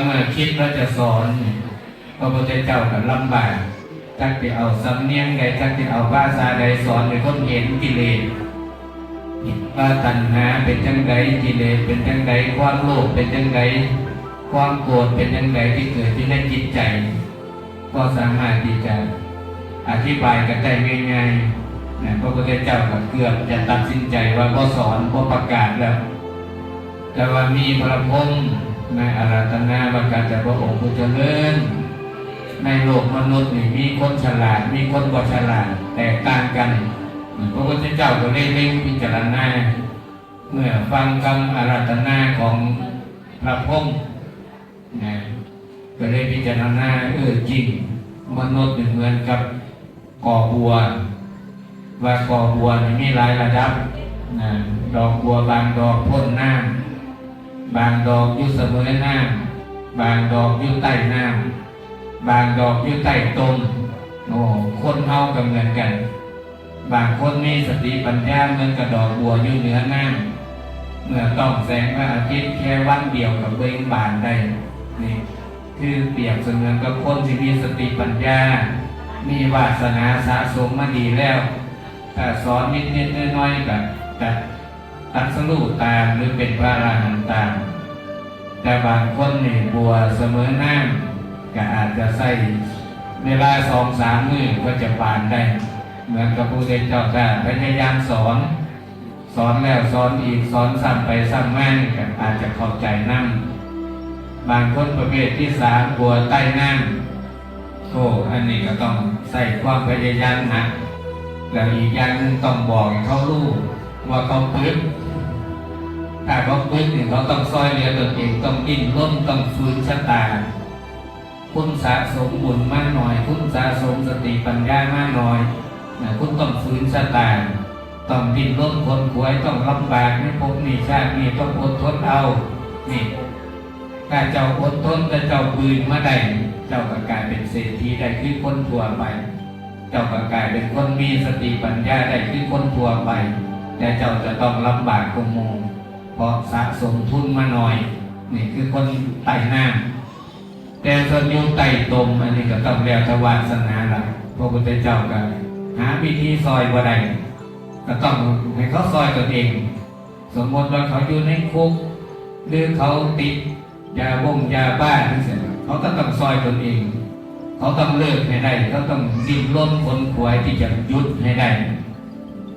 เมื่อคิดว่าจะสอนพระพุทธเจ้าก็ลำบากจักจะเอาสำเนียงใดจักจะเอาภาษาใดสอนให้คนเห็นกิเลสว่าตัณหาเป็นจังไดกิเลสเป็นจังไดความโลภเป็นจังไดความโกรธเป็นจังไดที่เกิดที่ในจิตใจก็สามารถที่จะอธิบายกันได้ง่ายๆนะพระพุทธเจ้าก็เกือบจะตัดสินใจว่าก็สอนก็ประกาศแล้วแต่ว่ามีพระพรหมในอาราธนาประกาศจากพระองค์ผู้เจริญในโลกมนุษย์นี่มีคนฉลาดมีคนบ่ฉลาดแตกต่างกันพระพุทธเจ้าก็เร่งพิจารณาเมื่อฟังคำอาราธนาของพระพรหมนะก็เลยพิจารณาจริงมนุษย์เหมือนกับก่อบัวว่าก่อบัวมีหลายระดับนะดอกบัวบางดอกพ่นน้ำบางดอกอยู่เสมอน้ำบางดอกอยู่ใต้น้ำบางดอกอยู่ใต้ต้นคนเฮาก็เหมือนกันบางคนมีสติปัญญาเหมือนกับดอกบัวอยู่เหนือน้ำเมื่อต้องแสงพระอาทิตย์แค่วันเดียวกับเบ่งบานได้นี่คือเปรียบเสมือนกับคนที่มีสติปัญญามีวาสนาสะสมมาดีแล้วถ้าสอนนิดๆน้อยๆกับตัดสรุปตามหรือเป็นพระอรหันต์ตามแต่บางคนนี่บัวเสมอน้ำก็อาจจะใส่เวลา2-3 มื้อก็จะบานได้เหมือนกับพระพุทธเจ้าก็พยายามสอนแล้วสอนอีกสอนซ้ำไปซ้ำมาก็อาจจะเข้าใจนั่งบางคนประเภทที่3บัวใต้น้ำอันนี้ก็ต้องใส่ความพยายามนะแล้วอีกอย่างนึงต้องบอกให้เขารู้ว่าเขาปึ๊บถ้าเขาปึ๊บเนี่ยเขาต้องซอยเหลือตนเองต้องดิ้นรนต้องฝืนชะตาคุณสะสมบุญมากหน่อยคุณสะสมสติปัญญามากหน่อยคุณต้องฝืนชะตาต้องดิ้นรนคนขวยต้องลำบากไม่พบมีชาติมีต้องอดทนเอานี่ถ้าเจ้าอดทนแต่เจ้าปืนมาได้เจ้าก็กลายเป็นเศรษฐีได้คือคนทั่วไปเจ้าก็กลายเป็นคนมีสติปัญญาได้คือคนทั่วไปแต่เจ้าจะต้องลำบากกว่าหมู่เพราะสะสมทุนมาหน่อยนี่คือคนไต่น้ำแต่ส่วนอยู่ไต่ตมอันนี้ก็ต้องเรียกวาสนาละพระพุทธเจ้าก็หาวิธีซอยบ่ได้ก็ต้องให้เขาซอยตนเองสมมติว่าเขาอยู่ในคุกหรือเขาติดยาบ้าทั้งสิ้นเขาก็ต้องซอยตนเองเขาต้องเลิกให้ได้เขาต้องดิ้นรนคนขวายที่จะหยุดให้ได้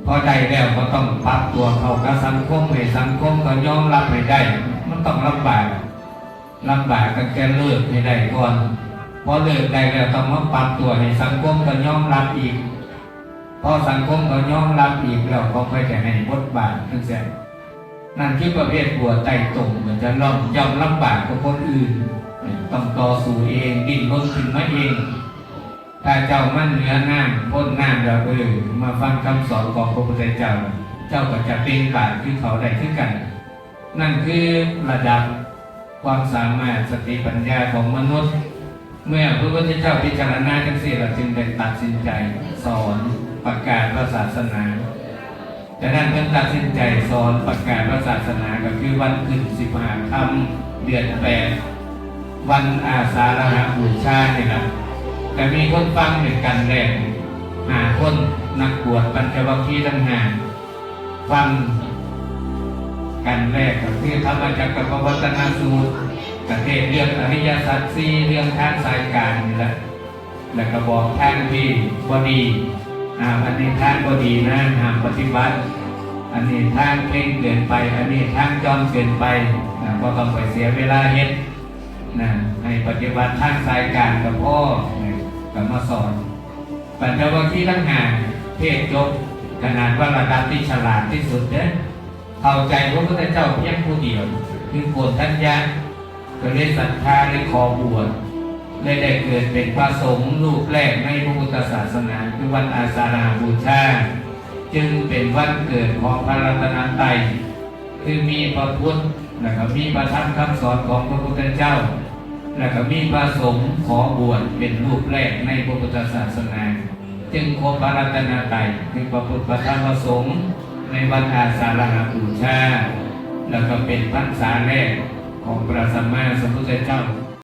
พอได้แล้วก็ต้องปรับตัวเข้ากับสังคมให้สังคมก็ยอมรับให้ได้มันต้องลำบากกันแค่เลิกให้ได้ก่อนพอเลิกได้แล้วต้องมาปรับตัวให้สังคมก็ยอมรับอีกพอสังคมก็ยอมรับอีกแล้วก็ค่อยจะให้บทบาททั้งสิ้นนั่นคือประเภทบัวไต่ตรงเหมือนจะยอมลำบากกว่าคนอื่นต้องต่อสู้เองดิ้นรนขึ้นมาเองถ้าเจ้ามั่นเหนือน้ำพ้นน้ำเรามาฟังคำสอนของพระพุทธเจ้าก็จะเป็นบาตคือเขาได้ขึ้นกันนั่นคือระดับความสามารถสติปัญญาของมนุษย์เมื่อพระพุทธเจ้าพิจารณาจังสี่เราจึงได้ตัดสินใจสอนประกาศพระศาสนาแต่นั้นเพิ่งตัดสินใจสอนประกาศพระศาสนาก็คือวันขึ้น15 ค่ำเดือน 8วันอาสาฬหบูชาเนี่ยนะแต่มีคนฟังเหมือนกันแรกคนนักบวชปัญจวัคคีย์ทั้ง5ฟังกันแรกก็คือธรรมจักรวัฒนสูตรประเทศเรื่องอริยสัจ4เรื่องทางสายกลางนี่แหละแล้วก็บอกทางที่บ่ดีอันนี้ทางบ่ดีนะห้ามปฏิบัติอันนี้ทางเพ่งเกินไปอันนี้ทางจอมเกินไปก็ต้องไปเสียเวลาเฮ็ดให้ปฏิบัติทางสายกลางกับพ่อกับมาสอนปัญจวัคคีย์ทั้ง5เทศจบขนาดว่าระดับที่ฉลาดที่สุดเนี่ยเข้าใจพระพุทธเจ้าเพียงผู้เดียวคือโกฏทัญญะก็เลยศรัทธาเลยขอบวชได้เกิดเป็นพระสงฆ์รูปแรกในพระพุทธศาสนาคือวันอาสาฬหบูชาจึงเป็นวันเกิดของพระรัตนตรัยคือมีพระพุทธแล้วก็มีพระธรรมคำสอนของพระพุทธเจ้าแล้วก็มีพระสงฆ์ขอบวชเป็นรูปแรกในพระพุทธศาสนาจึงครบพระรัตนตรัยคือพระพุทธพระธรรมพระสงฆ์ในวันอาสาฬหบูชาแล้วก็เป็นพรรษาแรกของพระสัมมาสัมพุทธเจ้า